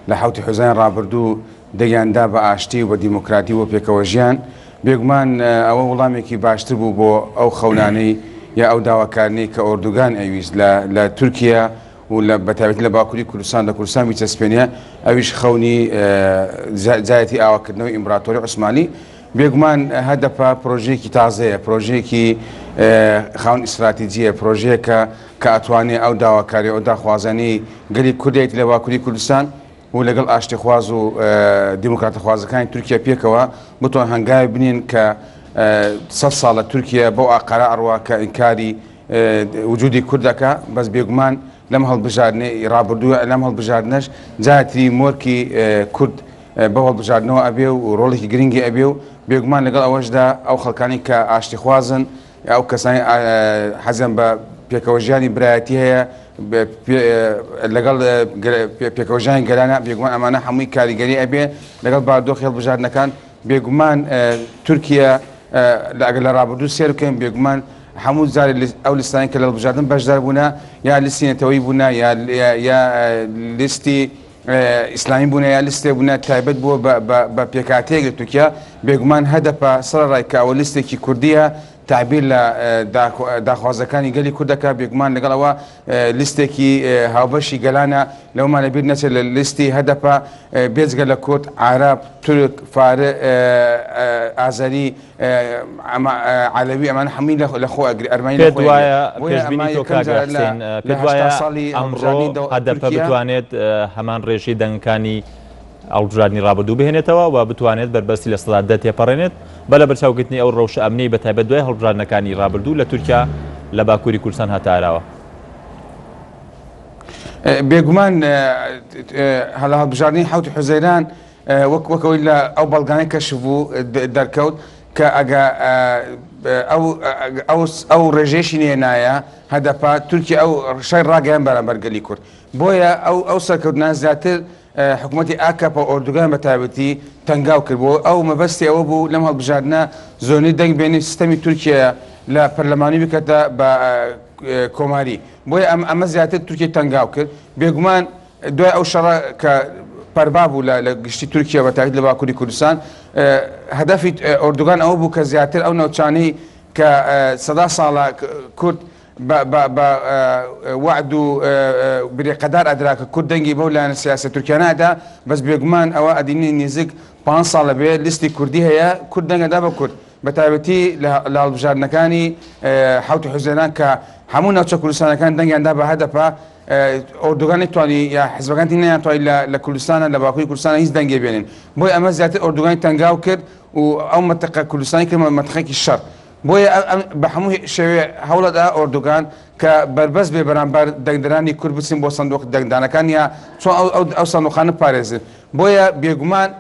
لە حوتی حوزەیان ڕابردوو دەیاندا بە ئاشتی و بە دیموکراتی و پێکەوە ژیان بێگومان ئەوە وەڵامێکی باشتر بوو بۆ ئەو خەونانەی یا ئەو داواکارنەی کە ئۆردوگان ئەویست لە تورکیا و لە بەتابەتی لە باکووری کوردستان لە کوردستان بیچەسپێنیە ئەویش خەونی جایەتی ئاواکردنەوەی ئیمپراتۆری عوسمانی بێگومان هەدەپە پرۆژەیەکی تازەیە پرۆژەیەکی خاون ئیستراتیجیە پرۆژەیەکە کە ئەتوانێت ئەو داواکاری ئەو داخوازانەی گەلی کوردێت لە باکووری کوردستان و لەگەڵ ئاشتیخواز و دیموکراتەخوازەکانی تورکیا پێکەوە بتوان هەنگاوی بنین کە 100 ساڵە تورکیا بۆ ئاقارە ئەڕوا کە ئینکاری وجودی کوردەکە بەس بێگومان لەم هەڵبژاردنەی ڕابردووە لەم هەڵبژاردنەش جاتری مۆرکی کورد بە هەڵبژاردنەوە ئەبێ و ڕۆڵێکی گرنگی ئەبێ و بێگومان لەگەڵ ئەوەشدا ئەو خەڵکانی کە ئاشتیخوازن ئەو کەسانی حەزیان بە پێکەوەژیانی برایەتی هەیە لەگەڵ پێکەوەژیانی گەلانە بێگومان ئەمانە هەمووی کاریگەری ئەبێ لەگەڵ بارودۆخی هەڵبژاردنەکان بێگومان تورکیا ئەگەر لە ڕابردوو سێر بکەین بێگومان هەموو جارێ ئەو لیستانی کە لە هەڵبژاردن بەشدار بوونە یا لیستی نەتەوەیی بوونە یا لیستی ئیسلامی بوونە یا لیستێ بوونە تایبەت بووە بە پێکاتەیەک لە تورکیا بێگومان هەدەپە سەرڕای کە ئەوە لیستێکی کوردیە تعبیر لە داخوازەکانی گەلی کوردەکە بێگومان لەگەڵەوە لیستێکی هاوبەشی گەلانە لەومانە بیر نەچێت لە لیستی هەدەپە بێجگە لە کورد عاراب تورک فارە ئازەری عەلەوی ئەمانە هەمووی لەخۆ ئەرمەنی پێت وایە پێشبینی تۆ کاگراسین پێت وایە ئەمڕۆ هەدەپە بتوانێت هەمان ڕێژەی دەنگەکانی ئەڵبژاردننی ڕابردوو بهێنێتەوە و بتوانێت بەربەستی لە سەدا تێپەڕێنێت بە لە بەرچاوکردنی ئەو ڕەوشە ئەمنی بە تایبەت دوای هەڵبژاردنەکانی ڕابردوو لە تورکیا لە باکووری کوردستان هەتاراوە بێگومان هەڵا هەڵبژاردننی حوتی حوزەیران وەکەوەی لە ئەو بەڵگانەی کەشف بوو دەرکەوت کە ئەگە ئەو ڕێژێشی نێنایە هەدەپا تورکیا ئەو شای ڕاگەیان بەرامبەر گەلی کورد بۆیە ئەو سەرکەوتنان زیاتر حکوومەتی ئاکاپە ئۆردوگان بە تایبەتی تەنگاو کردبوو ئەو مەبەستی ئەوە بوو لەم هەڵبژاردنە زۆنی دەنگ بێنی سیستەمی تورکیا لە پەرلەمانی بکاتە بە کۆماری بۆیە ئەمە زیاتر تورکی تەنگاو کرد بێگومان دوای ئەو شەڕە کە پەربا بوو لە گشتی تورکیا بە تایبەت لە باکووری کوردستان هەدەفی ئۆردوگان ئەوە بوو کە زیاتر ئەو ناوچانەی کە سەدا ساڵە کورد بە وعد و برێقەدار ئەدراکە کورد دەنگی بەو لایەنە سیاسە تورکیانەدا بەس بێگومان ئەوە ئەدینی نزیک 5 ساڵە بێ لیستی کوردی هەیە کورد دەنگەدا بە کورد بە تایبەتی لە هەڵبژاردنەکانی حوتی حوزەیران کە هەموو ناوچە کوردستانەکان دەنگیاندا بە هەدەپە ئۆردوگانی توانی یا حزبەکانی نەیانتوانی لە کوردستانە لە باکووری کوردستانە هیچ دەنگێ بێنن بۆی ئەمە زیاتر ئۆردوگانی تەنگاو کرد و ئەو مەتەقە کوردستانی کرد مەتەقەیەکی شەڕ بۆیە بە هەموو شێوێ هەوڵەدا ئۆردوگان کە بربەست بێ بەرامبەر دەنگدەرانی کورد بچین بۆ سندوق دەنگدانەکان یا چۆن ئەو سندوقانە پارێزن بۆیە بێگومان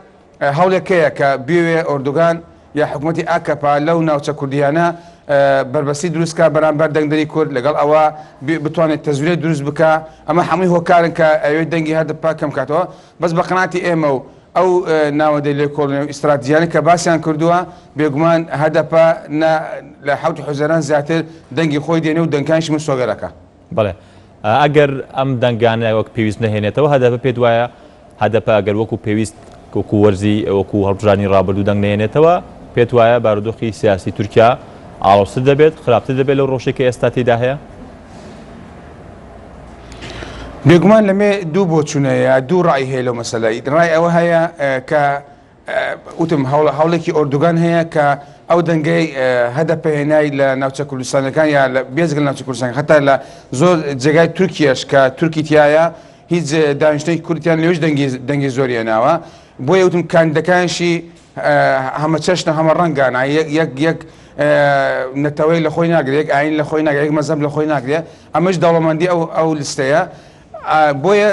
هەوڵێکەیە کە بێوێ ئۆردوگان یا حکوومەتی ئاکەپا لەو ناوچە کوردیانە بربەستی دروستکە بەرامبەر دەنگدەری کورد لەگەڵ ئەوە بتوانێت تەزویرێت دروست بکە ئەمە هەمووی هۆکارن کە ئەوێ دەنگی هەردەپا کەم کاتەوە بەس بە قەناعەتی ئێمە و ئەو ناوەدەی لێ کۆڵنەوە ئیستراتیژیانە کە باسییان کردووە بێگومان هەدەپە لە حوتی حوزەیران زیاتر دەنگی خۆی دێنێ و دەنگکانیش من سۆگەرەکە بەڵێ ئەگەر ئەم دەنگانە وەک پێویست نەهێنێتەوە هەدەپە پێت وایە هەدەپە ئەگەر وەکو پێویست وەکو وەرزی وەکو هەڵبژاردننی ڕابردوو دەنگ نەهێنێتەوە پێت وایە بارودۆخی سیاسی تورکیا ئاڵۆزتر دەبێت خراپتر دەبێت لەو ڕۆژێکی ئێستا تێدا هەیە بێگومان لەمێ دوو بۆچوونەیە دوو ڕای هەیە لەو مەسەلەی ڕای ئەوە هەیە کە وتم هەوڵێکی ئۆردوگان هەیە کە ئەو دەنگەی هەدەپەهێنای لە ناوچە کوردستانەکان یا بێزگە ناوچە کوردستان هەتا لە زۆر جێگای تورکیاش کە تورکی تایە هیچ دانیشتەی کوردیان لێوش دەنگی زۆریە ناوە بۆیە وتم کاندەکانشی هەمە چەشنە هەمە ڕەنگانە یەک نەتەوەی لە خۆی ناگرێت یەک ئاین لە خۆی ناگرێت یەک مەزەب لە خۆی ناگرێت ئەمەش دەوڵەمەندی ئەو لیستەیە بۆیە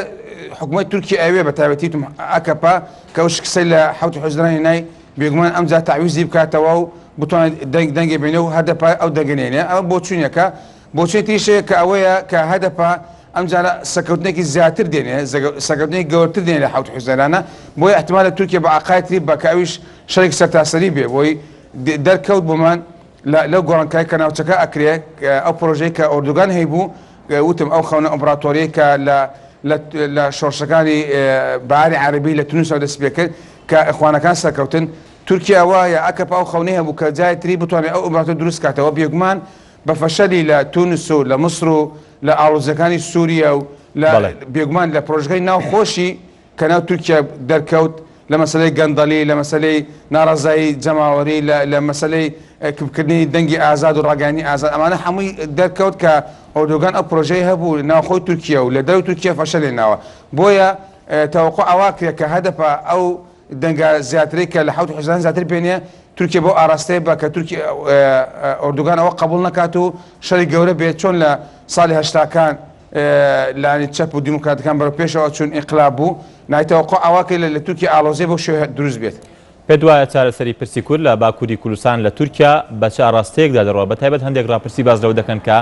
حکوومەت تورکی ئەوێ بە تایبەتی ئاکەپا کە ئەو شکسەی لە حوتی حوزەیران هێنای بێگومان ئەمجا تعویزی بکاتەوە و بتوانێت دەنگێ بێنێ و هەدەپا ئەو دەنگێنێ ئەوە بۆچوونیەکە بۆچێتیشەیە کە ئەوەیە کە هەدەپا ئەمجارە سەکەوتنێکی زیاتر دێنێ سەکەوتنێکی گەورتر دێنێ لە حوتی حوزەیرانە بۆیە احتیمالە تورکیا بە عقایەتی بە کە ئەویش شەرێکی سەرتاسەری بێ بۆی دەرکەوت بۆمان لەو گۆڕانکاری کە ناوچەکە ئەکرێت ئەو پرۆژەی کە ئۆردوگان هەیبوو وتم ئەو خەونە ئەمپراتۆریە کە لە شۆڕشەکانی بەهاری عەربی لە تونس دەست پێ کرد کە ئەخوانەکان سەرکەوتن. تورکیا وایە ئەکەپ ئەو خەونەی هەبوو کە جای تری بتوانێت ئەو ئومرەتە دروست کاتەوە بێگومان بە فەشەلی لە تونس و لە مصر و لە ئاڵۆزەکانی سووریا و بێگومان لە پرۆژەکەی ناوخۆشی کە ناو تورکیا دەرکەوت لە مەسەلەی گەندەڵی لە مەسەلەی ناڕەزایی جەماوەری لە مەسەلەی کردنی دەنگی ئازاد و ڕاگەیاندنی ئازاد ئەمانە هەمووی دەرکەوت کە ئۆردۆگان ئەو پرۆژەی هەبوو ناوخۆی تورکیا و لە دەرەوەی تورکیا فەشەلێناوە. بۆیە تەوەقع ئەوا کرێت کە هەدەفە ئەو دەنگە زیاترەی کە لە حەوت حوزەیران زیاتر بێنێ تورکیا بۆ ئاراستەیە بە کە ئۆردۆگان ئەوە قبول نەکات و شەڕی گەورە بێت چۆن لە ساڵی هەشتاکان لانی چەپ و دیموکراتەکان بەرەو پێشەوە چون ئینقلاب بوو نایتەوەقع ئەوا کرد لە تورکیا ئاڵۆزەی بۆ شێوە دروست بێت. پێت وایە چارەسەری پرسی کورد لە باکووری کوردستان لە تورکیا بە چ ئاراستەیەکدا دەڕۆە بەتایبەت هەندێک ڕاپرسی باز لەوە دەکەن کە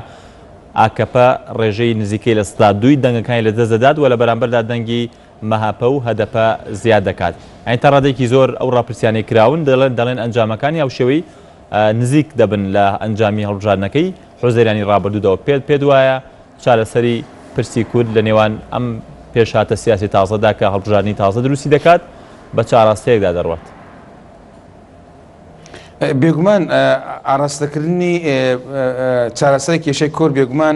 ئاکەپ ڕێژەی نزیکەی لە سەدا دووی دەنگەکانی لە دەست دەدات و لە بەرامبەردا دەنگی مەهاپە و هەدەپە زیاد دەکات. ئەین تا ڕادێکی زۆر ئەو ڕاپرسیانەی کراون دەڵێن ئەنجامەکانی ئەو شێوەی نزیک دەبن لە ئەنجامی هەڵبژاردنەکەی حوزەیرانی ڕابردوودەوە. پێت وایە چارەسەری پرسی کورد لە نێوان ئەم پێشهاتە سیاسی تازەدا کە هەڵبژاردنی تازە دروستی دەکات بە چ ئاراستەیەکدا دەڕوات؟ بێگومان ئاراستەکردنی چارەسەری کێشەی کورد بێگومان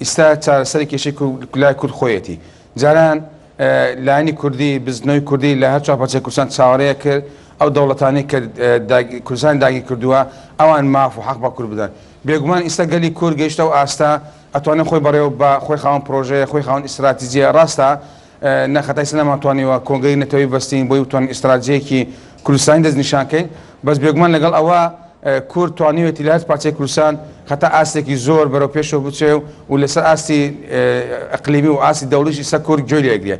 ئێستا چارەسەری کێشەی لای کورد خۆیەتی. جاران لایەنی کوردی بزنەوەی کوردی لە هەر چاپەچەی کوردستان چاوەڕێیە کرد ئەو دەوڵەتانەی کە کوردستان داگیر کردووە ئەوان ماف و حەق بە کورد بدەن. بێگومان ئێستا گەلی کورد گەیشتە و ئاستا ئەتوانێت خۆی بەڕێوە بە خۆی خاوەن پرۆژەیە خۆی خاوەن ئیستراتیجیە ڕاستە نەخەتای نەماتوانیوە کۆنگەی نەتەوەی بەستین بۆی بتوانین ئیستراتیجەیەکی کوردستانی دەستنیشانکەین. بەس بێگومان لەگەڵ ئەوە کورد توانیوێتی لە هەر پارچەی کوردستان هەتا ئاستێکی زۆر بەرەو پێشەوە بچێ و لەسەر ئاستی ئەقلیمی و ئاستی دەوڵەتی ئێستا کورد گوێی لێگرێ.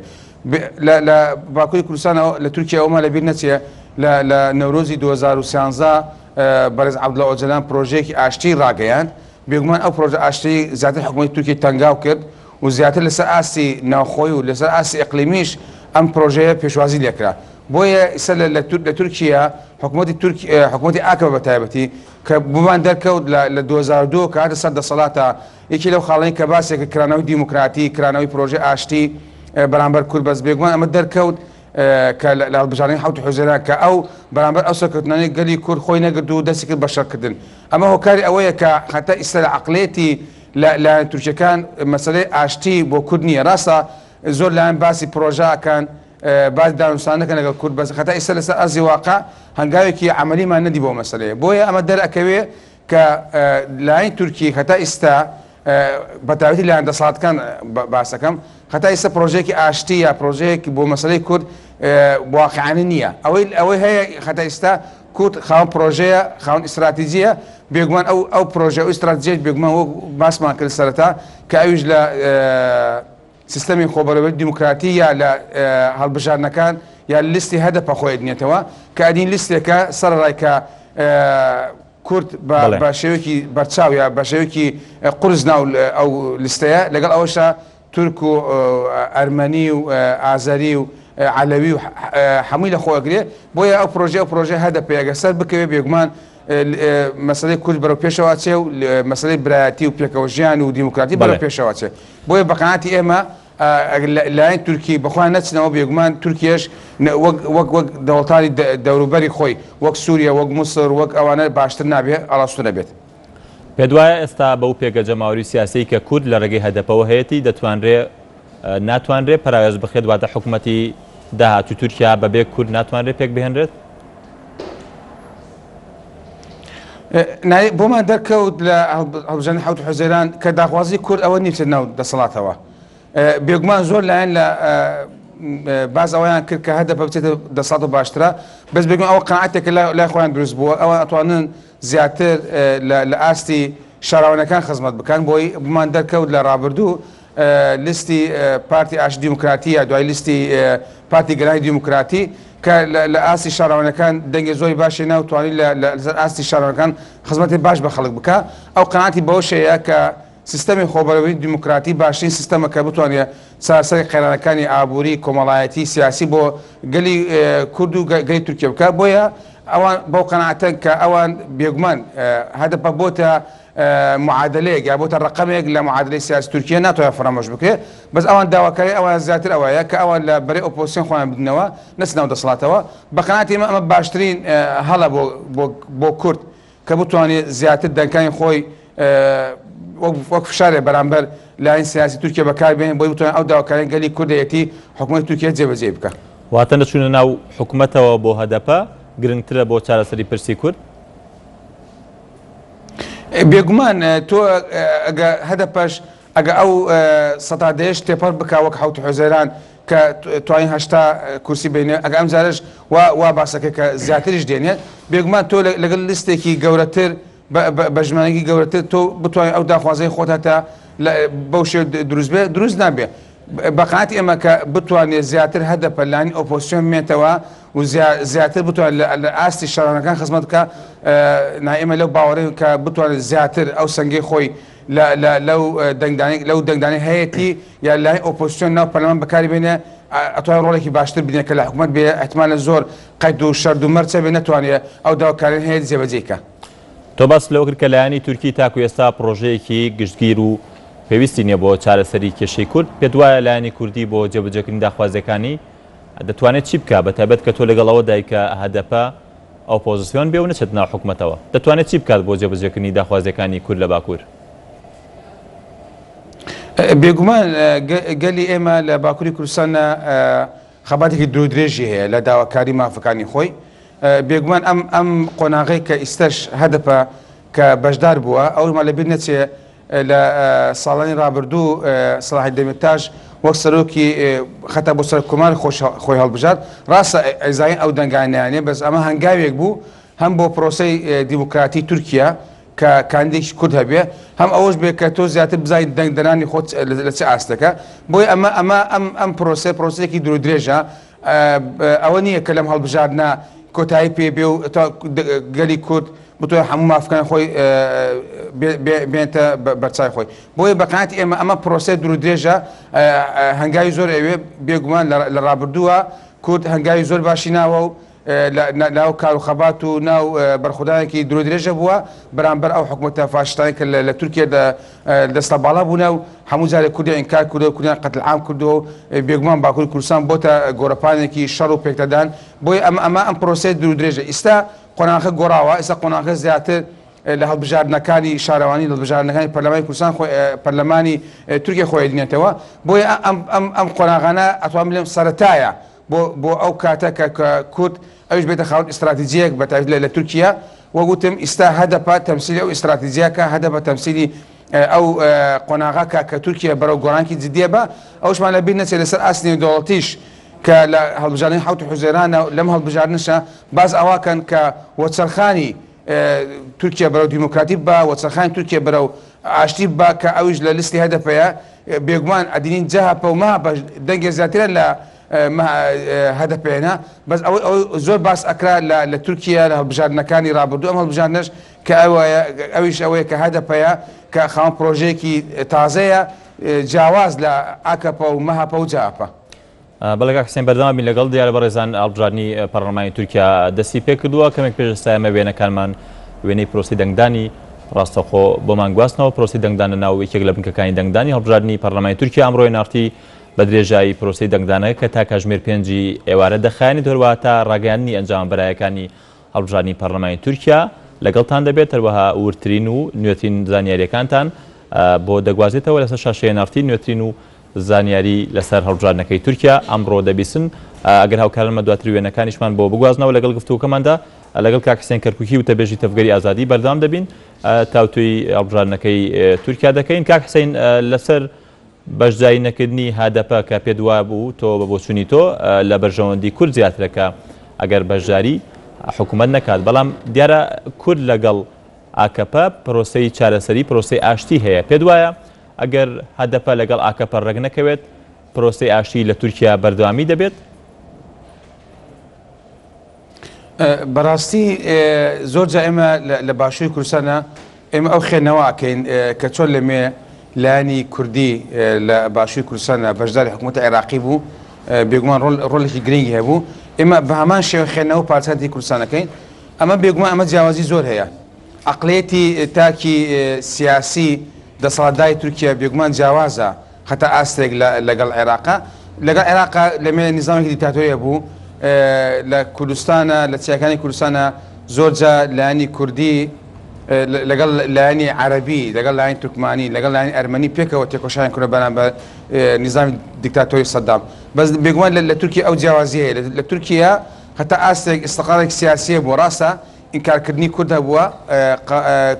لە باکووری کوردستان لە تورکیا ئەومان لەبیر نەچێ لە نەورۆزی 2013 بەرز عەبدوڵڵا ئۆجەلان پرۆژەیەکی ئاشتی ڕاگەیاند. بێگومان ئەو پرۆژە ئاشتی زیاتر حکوومەتی تورکیا تەنگاو کرد و زیاتر لەسەر ئاستی ناوخۆی و لەسەر ئاستی ئەقلیمیش ئەم پرۆژەیە پێشوازی لێکرا. بۆیە ئێستا لە تورکیا حکوومەتی ئاکەوە بە تایبەتی کە بمان دەرکەوت لە 2002 کە هاتە سەر دەسەڵاتە یەکی لەو خاڵەی کە باسێکە کرانەوەی دیموکراتی کرانەوەی پرۆژە ئاشتی بەرامبەر کورد بەس بێگومان ئەمە دەرکەوت کە لە هەڵبژاردنی حەوت حوزەیران کە ئەو بەرامبەر ئەو سەرکەوتنانەی گەلی کورد خۆی نەگرت و دەستی کرد بە شەڕکردن. ئەمە هۆکاری ئەوەیە کە حتا ئێستا لە عەقڵێتی لە تورکیەکان مەسەلەی ئاشتی بۆ کورد نییە. ڕاستە زۆر لایەن باسی پرۆژەکان باز داوسانەکە لەگەڵ کورد بەس خەتا ئێستا لەسەر ئەرزی واقع هەنگاوێکی عەمەلیمان نەدی بۆ مەسەلەیە. بۆیە ئەمە دەرئەکەوێ کە لایەنی تورکی خەتا ئێستا بەتایبەتی لایەن دەسەڵاتەکان باسەکەم خەتا ئێستا پرۆژەیەکی ئاشتی یا پرۆژەیەکی بۆ مەسەلەی کورد واقعانە نییە. ئەوەی هەیە خەتا ئێستا کورد خاوەن پرۆژەیە خاوەن ئیستراتیجیە بێگومان ئەو پرۆژە ئەو ئیستراتیجیەت بێگومان وەک باسمان کرد سەرەتا کە ئەویش لە سیستەمی خۆبەرەوەی دیموکراتی یا لە هەڵبژاردنەکان یا لیستی هەدەپە خۆی دنێتەوە کە ئەدین لیستێکە سەرڕای کە کورد بە شێوەیەکی بەرچاو یا بە شێوەیەکی قورس ناو ئەو لیستەیە لەگەڵ ئەوەشە تورک و ئەرمەنی و ئازەری و عەلەوی و هەمووی لە خۆگرێ. بۆیە ئەو پرۆژە هەدەپە ئەگە سەر بکەوێ بێگومان مەسەلەی کورد بەرەو پێشەوە چێ و مەسەلەی برایەتی و پێکەوە ژیان و دیموکراتی بەرەو پێشەوە چێ. بۆیە بەقەناعەتی ئێمە لایەن تورکی بەخۆیان نەچنەوە بێگومان تورکیەش وەک دەوڵەتانی دەوروبەری خۆی وەک سووریا وەک موسڵ وەک ئەوانە باشتر نابێت ئاڵاستو نەبێت. پێت وایە ئێستا بەو پێگەجەماوەری سیاسی کە کورد لە ڕێگەی هەدەپەوە هەیەی ناتوانرێت پەراوێز بخێت واتە حکوومەتی داهاتوو تورکیا بەبێ کورد ناتوانرێت پێک بهێنرێت؟ بۆمان دەرکەوت لە هەڵبژاردنی حەوت حوزەیران کە داخوازی کورد ئەوە نیچێت ناو دەسەڵاتەوە. بێگومان زۆر لایەن لە باز ئەویان کرد کە هەدەپە بچێتە دەسەڵات و باشترە بەس بێگومان ئەوە قەناعەتێکە لای خۆیان دروست بووە ئەوە ئەتوانن زیاتر لە ئاستی شاراوانەکان خزمەت بکەن بۆی بمان دەرکەوت لە ڕابردوو لیستی پارتی ئاشتی دیموکراتی یا دوای لیستی پارتی گەلانی دیموکراتی کە لە ئاستی شاراوانەکان دەنگی زۆری باشی ناوتوانی لەسەر ئاستی شاراوانەکان خزمەتی باش بە خەڵک بکە. ئەو قەناعەتی بەوە شەیە کە سیستەمی خۆبەرەوەی دیموکراتی باشترین سیستەمە کە بتوانێت چارەسەری قەیرانەکانی ئابووری کۆمەڵایەتی سیاسی بۆ گەلی کورد و گەلی تورکیا بکە. بۆیە ئەوان بەو قەناعەتەن کە ئەوان بێگومان هەدەپە بۆتە معادلەیەک یا بۆتە ڕقەمێک لە معادلەی سیاسی تورکیا ناتوانێت فرامۆش بکرێت بەس ئەوان داواکاری ئەوان زیاتر ئەوەیە کە ئەوان لە بەرەی ئۆپۆزیسیۆن خۆیان بدنەوە نەچنەوە دەسەڵاتەوە بە قەناعەتی ئەمە باشترین هەڵە بۆ کورد کە بتوانێت زیاتر دەنگەکانی خۆی وەک فشارێ بەرامبەر لایەن سیاسی تورکیا بەکاربێنێت بۆی بتوانێت ئەو داواکاریان گەلی کوردەتی حکوومەتی تورکیا جێبەجێ بکات. واتە نەچوونە ناو حکوومەتەوە بۆ هەدەپە گرنگترە بۆ چارەسەری پرسی کورد؟ بێگومان تۆ ئەگە هەدەپەش ئەگە ئەو سەتادەیەش تێپەڕ بکە وەک حوت حوزەیران کە توانین 80 کورسی بینێ ئەگە ئەم جارش وا باسەکە کە زیاتریش دێنێت بێگومان تۆ لەگەڵ لیستێکی گەورەتر بە ژمارەیەکی گەورەتر تۆ بتوانین ئەو داخوازەی خۆت هەتا بەو شێو دروست بێ دروست نابێ بە قەناعەتی ئێمە کە بتوانێت زیاتر هەدەپە لانی ئۆپۆزیسیۆن بمێنێتەوە و زیاتر بتوانێت لە ئاستی شەڕانەکان خزمەت بکە ئێمە لەو باوەڕەیە کە بتوانێت زیاتر ئەو سەنگەی خۆی لەو دەنگدانی هەیەی یا لای ئۆپۆزیسیۆن ناو پەرلەمان بەکاری بێنێ ئەتوانێت ڕۆڵێکی باشتر بدێت کە لە حکوومەت بێ احتیمالە زۆر قەید و شەرد و مەرجە بێ نەتوانێت ئەو داواکاریان هەیە جێبەجێ بکە. تۆ باس لەوە کرد کە لایەنی تورکی تاکو ئێستا پرۆژەیەکی گشتگیر و پێویستی نییە بۆ چارەسەری کێشەی کورد پێت وایە لایەنی کوردی بۆ جێبەجێکردنی داخوازیەکانی دەتوانێت چی بکە بەتایبەت کە تۆ لەگەڵەوە دایکە هەدەپە ئۆپۆزیسیۆن بێ و نەچێت ناو حکوومەتەوە دەتوانێت چی بکات بۆ جێبەجێکردنی داخوازیەکانی کورد لە باکوور؟ بێگومان گەلی ئێمە لە باکووری کوردستانە خەباتێکی درودرێژی هەیە لە داواکاری مافەکانی خۆی بێگومان ئەم قۆناغی کە ئیستەش هەدەپە کە بەشدار بووە ئەومان لەبیر نەچێ لە ساڵانی ڕابردوو سەلاحی دەمیرتاش وەک سەرۆکی خەتا بۆ سەر کۆماری خۆی هەڵبژات ڕاستە ئەیزاین ئەو دەنگانیانێ بەس ئەمە هەنگاوێک بوو هەم بۆ پرۆسەی دیموکراتی تورکیا کە کاندێکی کورد هەبێ هەم ئەوەش بێت کە تۆ زیاتر بزانیت دەنگدەرانی خۆت لە چه ئاستەکە بۆی ئەم پرۆسەیەکی درودرێژە ئەوە نییە کە لەم هەڵبژاردنە کۆتایی پێ بێ و گەلی کورد بتوانێت هەموو مافەکان خۆی بێنێتە بەرچاوی خۆی بۆیە بە قەناعەتی ئێمە ئەمە پرۆسەی درودرێژە هەنگاوی زۆر ئەوێ بێگومان لە ڕابردووە کورد هەنگاوی زۆر باشی ناوە و ناو کاروخەبات و ناو بەرخودانێکی درودرێژە بووە بەرامبەر ئەو حکوومەتە فاشتانی کە لە تورکیا دەستە باڵا بوونە و هەموو جارێک کوردی ئینکار کردەوە کوردیان قەتڵعام کردەوە و بێگومان باکووری کوردستان بۆتە گۆڕەپانێکی شەڕ و پێکدەدان بۆیە ئەم پرۆسەی درودرێژە ئێستا قۆناغەکە گۆڕاوە ئێستا قۆناغەکە زیاتر لە هەڵبژاردنەکانی شارەوانی لە هەڵبژاردنەکانی پەرلەمانی کوردستان پەرلەمانی تورکیا خۆی دێنێتەوە بۆیە ئەم قۆناغانە ئەتوانم بڵێم سەرەتایە بۆ ئەو کاتە کە کورد ئەوش بێتە خاوەن ئیستراتیجیەک بەتایبەت لە تورکیا وەگوتم ئێستا هەدەپە تەمسیلی ئەو ئیستراتیجیەکە هەدەپە تەمسیلی ئەو قۆناغاکە کە تورکیا بەرەو گۆڕانکی جدیە بە ئەوشمان لەبیر نەچێت لەسەر ئاستی نێودەوڵەتیش کە لە هەڵبژاردنی حوت حوزەیرانە لەم هەڵبژاردنشە باز ئەواکەن کە وەچەرخانی تورکیا بەرەو دیموکراتی بە وەچەرخانی تورکیا بەرەو ئاشتی بە کە ئەویش لە لیستی هەدەپەیە بێگومان ئەدینین جەهاپە و ماپە دەنگێ زیاترە لە هەدەپێنە بەس ئەوەی زۆر باس ئەکرا لە تورکیا لە هەڵبژاردنەکانی ڕابردوو ئەم هەڵبژاردنەش کە ئەویش ئەوەیە کە هەدەپەیە کە خاوەن پرۆژەیەکی تازەیە جیاواز لە ئاکەپە و مەهاپە و جاپە. بەڵێ حسێن بەردەوامی لەگەڵ دیارە بەڕێزان هەڵبژاردننی پەرلەمانی تورکیا دەستی پێ کردووە کەمێک پێش ئێستامە وێنەکانمان وێنەی پرۆسی دەنگدانی ڕاستەخۆ بۆمان گواستنەوە پرۆسی دەنگدانە ناو یەکێک لە بنکەکانی دەنگدانی هەڵبژاردننی پەرلەمانی تورکیا ئەمڕۆی نارتی بە درێژایی پرۆسی دەنگدانەکە کە تا کاتژمێر 5 ئێوارە دەخایانی هەروەها تا ڕاگەیاندنی ئەنجام بەرایەکانی هەڵبژاردننی پەرلەمانی تورکیا لەگەڵتان دەبێت هەروەها ورترین و نوێترین زانیاریەکانتان بۆ دەگوازێتەوە لەسەر شاشەیە نارتی نوێترین و زانیاری لەسەر هەڵبژاردنەکەی تورکیا ئەمڕۆ دەبیستن ئەگەر هاوکارانمە دواتر وێنەکانیشمان بۆ بگوازنەوە لەگەڵ گفتووکەماندا لەگەڵ کاک حسێن کەرکووکی و تەبێژی تەفگەری ئازادی بەردەوام دەبین تاوتوی هەڵبژاردنەکەی تورکیا دەکەین کاک حسێن لەسەر بەشداری نەکردنی هەدەپە کە پێت وایە بوو تۆ بە بۆچوونی تۆ لە بەرژەوەندی کورد زیاترەکە ئەگەر بەشداری حکوومەت نەکات بەڵام دیارە کورد لەگەڵ ئاکەپە پرۆسەی چارەسەری پرۆسەی ئاشتی هەیە پێت وایە ئەگەر هەدەپە لەگەڵ ئاکەپە ڕێک نەکەوێت پرۆسەی ئاشتی لە تورکیا بەردەوامی دەبێت؟ بەڕاستی زۆر جا ئێمە لە باشووری کوردستانە ئێمە ئەو خێنەوەکەین کە چۆن لەمێ لایانی کوردی لە باشووری کوردستانە بەشداری حکوومەتی عێراقی بوو بێگومان ڕۆڵێکی گرنگی هەبوو ئێمە بە هەمان شێوە خێنەوە پارچەتی کوردستانەکەین ئەمە بێگومان ئەمە جیاوازی زۆر هەیە عقليتي تاكي سياسي دەسەڵاتداری تورکیا بێگومان جیاوازە هەتا ئاستێک لەگەڵ عێراقا لەگەڵ عێراقا لەمێ نیزامێکی دیکتاتۆریە بوو لە کوردستانە لە چیاکانی کوردستانە زۆرجا لایەنی کوردی لەگەڵ لایەنی عەرەبی لەگەڵ لایەنی تورکمانی لەگەڵ لایەنی ئەرمەنی پێکەوە تێکۆشایان کورە بەرامبەر نیزامی دیکتاتۆری سەدام بەس بێگومان لە تورکیا ئەو جیاوازیەیە لە تورکیا هەتا ئاستێک ئیستیقلالێکی سیاسیە بۆ ڕاستە ئینکارکردنی کورد هەبووە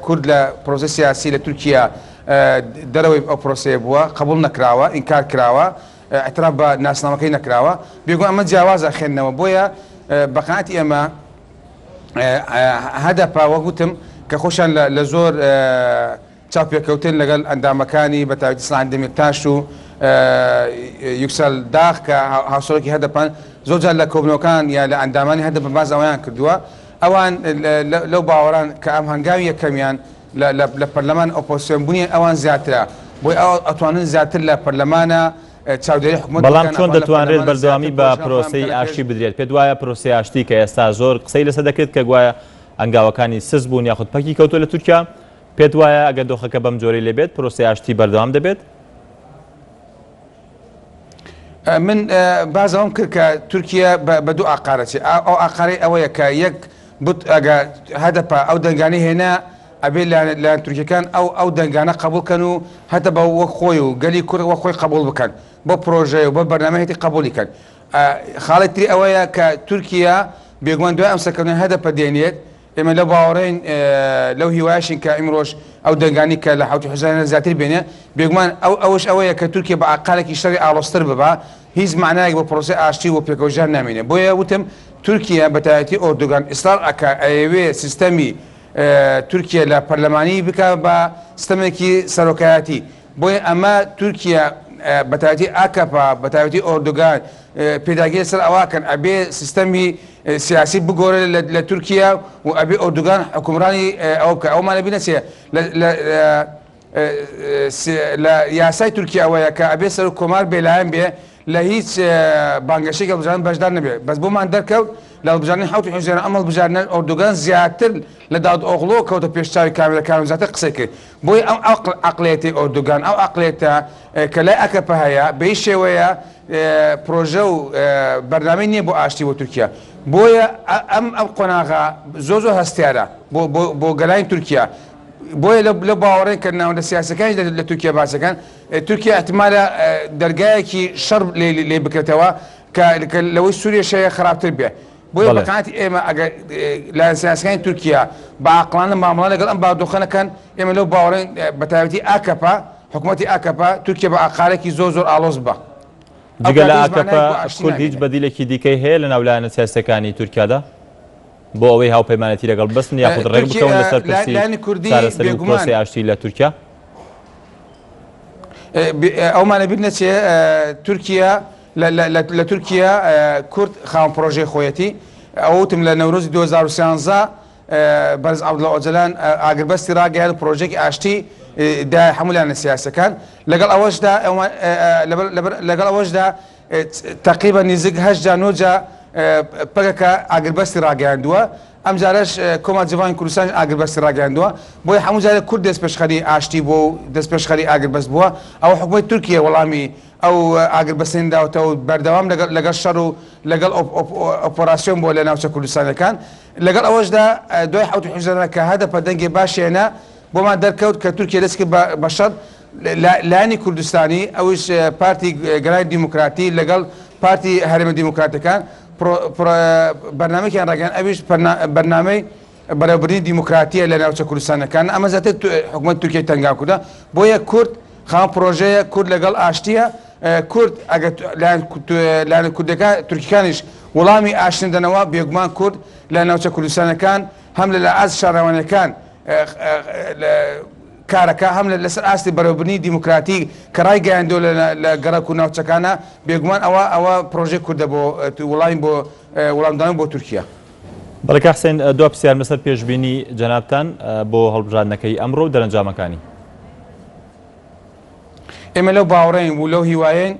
کورد لە پرۆسە سیاسی لە تورکیا دەرەوەی ئەو پرۆسەیە بووە قبول نەکراوە ئینکار کراوە اعتراف بە ناسنامەکەی نەکراوە بێگومان ئەمە جیاوازە خێننەوە بۆیە بەقەناعەتی ئێمە هەدەپا وەگوتم کە خۆشیان لە زۆر چاوپێکەوتن لەگەڵ ئەندامەکانی بە تایبەتی سڵاحەدین دەمیرتاش و یوکسەل داغ کە هاوسەرۆکی هەدەپان زۆرجار لە کۆبنەوەکان یا لە ئەندامانی هەدەپ باز ئەویان کردووە ئەوان لەو باوەڕان کە ئەم هەنگاوی یەکەمیان لە پەرلەمان ئۆپۆزیسیۆن بوونی ئەوان زیاترە بۆی ئەتوانن زیاتر لە پەرلەمانە چاودێری حکومەت بەڵام چۆن دەتوانرێت بەردەوامی بە پرۆسەی ئاشتی بدرێت پێت وایە پرۆسەی ئاشتی کە ئێستا زۆر قسەی لەسەر دەکرێت کە گوایە ئەنگاوەکانی سز بوون یاخود پەکی کەوتۆ لە تورکیا پێت وایە ئەگەر دۆخەکە بەم جۆرەی لێبێت پرۆسەی ئاشتی بەردەوام دەبێت من بازەوەم کرد کە تورکیا بە دوو ئاقارەتی ئەو ئاقارەی ئەوەیە کە یەک ئەگە هەدەپا ئەو دەنگانەی هێنا ئەبێ لە تورکیەکان ئەو دەنگانە قبولکەن و هەتە بە وەک خۆی و گەلی کورد وە خۆی قبول بکەن بۆ پرۆژەیە و بە بەرنامەیەتی قبولیکەن خاڵی تری ئەوەیە کە تورکیا بێگومان دوای ئەم سەرکەوتنی هەدەپە دێنێت ئێمە لە باوەڕین لەو هیواشین کە ئیمڕۆژ ئەو دەنگانی کە لە حوتی حوزانە زیاتر بێنێ بێگومان ئەوش ئەوەیە کە تورکیا بە عقالێکی شەڕی ئاڵۆستر ببا هیچ معنایەک بۆ پرۆسەی ئاشتی و پێکەوژان نامێنێ بۆیە وتم تورکیا بە تایبەتی ئۆردوگان ئیسرار ئەکا ئەیەوێ سیستەمی تورکیا لە پەرلەمانی بکە بە سیستەمێکی سەرۆکایەتی بۆیە ئەمە تورکیا بە تایبەتی ئاکەپا بە تایبەتی ئۆردوگان پێداگیری سەر ئەواکەن ئەبێ سیستەمی سیاسی بگۆرە لە تورکیا و ئەبێ ئۆردوگان حکومڕانی ئەو بکە ئەومانە بینەچێ لە یاسای تورکیا ئەوەیە کە ئەبێ سەر کۆمار بێلایەن بێ لە هیچ بانگەشەی هەڵبژارن بەشدار نەبێت بەس بۆمان دەرکەوت لە هەڵبژارنی حوتی حوزێنە ئەم هەڵبژارنە ئۆردوگان زیاتر لە دادئۆغڵۆ کەوتە پێشچاوی کاملەکان و زیاتر قسەی کرد بۆی ئەو عەقڵیەتی ئۆردوگان ئەو عەقڵیەتە کە لای ئەکەپە هەیە بە هیچ شێوەیە پرۆژە و بەرنامەی نییە بۆ ئاشتی بۆ تورکیا بۆیە ئەم قۆناغا زۆر هەستیارە بۆ گەلانی تورکیا بۆیە لە باوەڕێن کە ناوەندە سیاسەکانی لە تورکیا باسەکان تورکیا احتیمالە دەرگایەکی شەڕ لێ بکرێتەوە کە لەوەی سووریا شەیە خراپتر بێ بۆیە بەقەناعەتی ئێمە ئەگەر لە سیاسەکانی تورکیا بە عاقڵانە مامەڵە لەگەڵ ئەم بادۆخەنەکەن ئێمە لەو باوەڕێن بە تایبەتی ئاکەپا حکوومەتی ئاکەپا تورکیا بە عقارێکی زۆر ئاڵۆز بە جگە لە ئاکەپا کورد هیچ بەدیلێکی دیکەی هەیە لە ناولایەنە سیاسەکانی تورکیادا بۆ ئەوەی هاوپەیمانەتی لەگەڵ بەستن یاخود ڕێک بکەون لەسەر پرسی چارەسەری و پرۆسەی ئاشتی لە تورکیا ئەومانە بیر نەچێ تورکیا لە تورکیا کورد خاوەن پرۆژەی خۆیەتی ئەوتم لە نەورۆزی 2013 بەرز عەبدوڵڵا ئۆجەلان ئاگربەستی ڕاگەیاند پرۆژێکی ئاشتی دای هەموو سیاسەکان لەگەڵ ئەوەشدا تقریبا نزیک 8 جا 9 جا پەکەکە ئاگربەستی ڕاگەیاندووە ئەم جارەش کۆما جوانی کوردستان ئاگربەستی ڕاگەیاندووە بۆی هەموو جارێک کورد دەستپێشخەری ئاشتی بووە و دەستپێشخەری ئاگربەست بووە ئەو حکومەتی تورکیا وەڵامی ئەو ئاگربەستین داوتەوە و بەردەوام لەگەڵ شەڕ و لەگەڵ ئۆپۆراسیۆن بۆ لە ناوچە کوردستانەکان لەگەڵ ئەوەشدا دوای حوتی حوزێنە کە هەدەپە دەنگی باشێنە بۆمان دەرکەوت کە تورکیا دەست کرد بە شەڕ لایەنی کوردستانی ئەوش پارتی گەلای دیموکراتی لەگەڵ پارتی هەرێمە دیموکراتەکان بەرنامەیەکیان ڕاگەیاند ئەویش بەرنامەی بەڕێوەبردنی دیموکراتیە لە ناوچە کوردستانەکان ئەمە زیاتر حکوومەت تورکیای تەنگا کوردە بۆیە کورد خاوەن پرۆژەیە کورد لەگەڵ ئاشتیە کورد ئەگەر لایەنە کوردەکان تورکیەکانیش وەڵامی ئاشتیدنەوە بێگومان کورد لە ناوچە کوردستانەکان هەم لە ئاز شارەوانەکان کارەکە هەم لەسەر ئاستی بەڕێوەبردنی دیموکراتی کە ڕایگەیاندووە لە گەڕەک و ناوچەکانە بێگومان ئەوە پرۆژەی کوردە بۆ وەڵامی بۆ وەڵامدانی بۆ تورکیا بەڵێ کاک حوسێن دو پرسیار لەسەر پێشبینی جەنابتان بۆ هەڵبژاردنەکەی ئەمڕۆ و دەرەنجامەکانی ئێمە لەو باوەڕێین و لەو هیوایەن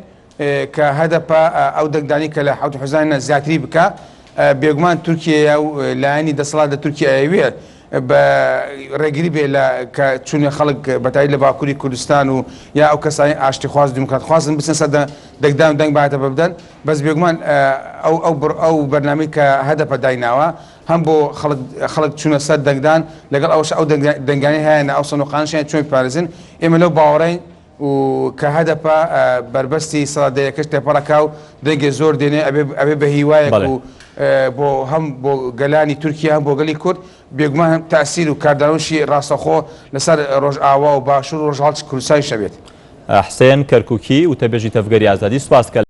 کە هەدەپە ئەو دەنگدانی کە لە حوتی حوزانە زیاتری بکە بێگومان تورکیا و لایەنی دەسەڵات لە تورکیا ئەوێت بە ڕێگیری بێ لە کە چونە خەڵک بەتایی لە باکووری کوردستان و یا ئەو کەسانی ئاشتی خواست دیموکرات خوازن بچنە سەر دەنگدان و دەنگ باتە ببدەن بەس بێگومان ئەو بەرنامەی کە هەدەفە دایناوە هەم بۆ خەڵک چونە سەر دەنگدان لەگەڵ ئەوش ئەو دەنگانی هەیە ئەو سەنوقانشیان چۆن پارێزن ئێمە لەو باوەڕین و کە هەدەفە بربەستی سەڵاتدەیەکەش تێپەڕەکە و دەنگێ زۆر دێنێ ئەبێ بە هیوایەک و بۆ هەم بۆ گەلانی تورکیا هەم بۆ گەلی کورد بێگومان هەم تاسیر و کاردانوشی ڕاستەخۆ لەسەر ڕۆژئاوا و باشوور و ڕۆژهەڵاتی کوردستانی شەبێت. حسێن کەرکووکی وتەبێژی تەفگەری ئازادی سوپاس.